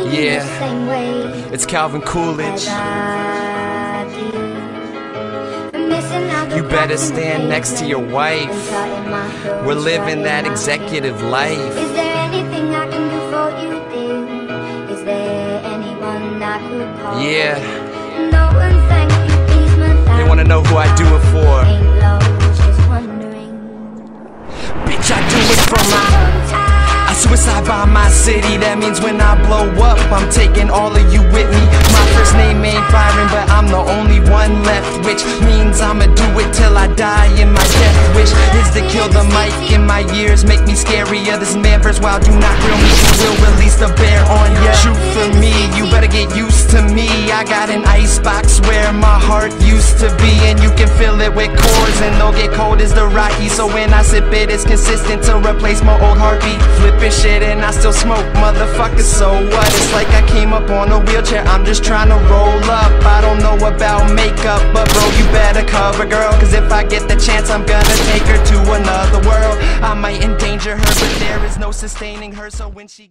Yeah, it's Calvin Coolidge. You better stand next to your wife. We're living that executive life. Is there anything I can do for you, dear? Is there anyone I could call? Yeah. No one, thank you, please, my. They wanna know who I do it for. Ain't low, just wondering. Bitch, I do it for I suicide by my city. That means when I blow up, I'm taking all of you with me. My first name ain't Byron, but I'm the only one left, which means I'ma do it till I die. And my death wish is to kill the mic. In my years make me scarier. This man verse wild, do not grill me. Will release the bear on ya. Shoot for me, you better get used to me. I got an icebox where my heart used to be, and you can fill it with chords, and they'll get cold as the Rocky. So when I sip it, it's consistent to replace my old heartbeat. Flipping shit and I still smoke, motherfucker, so what? It's like I came up on a wheelchair, I'm just trying to roll up. I don't know about makeup, but bro, you better cover, girl, cause if I get the chance, I'm gonna take her to another world. I might endanger her, but there is no sustaining her, so when she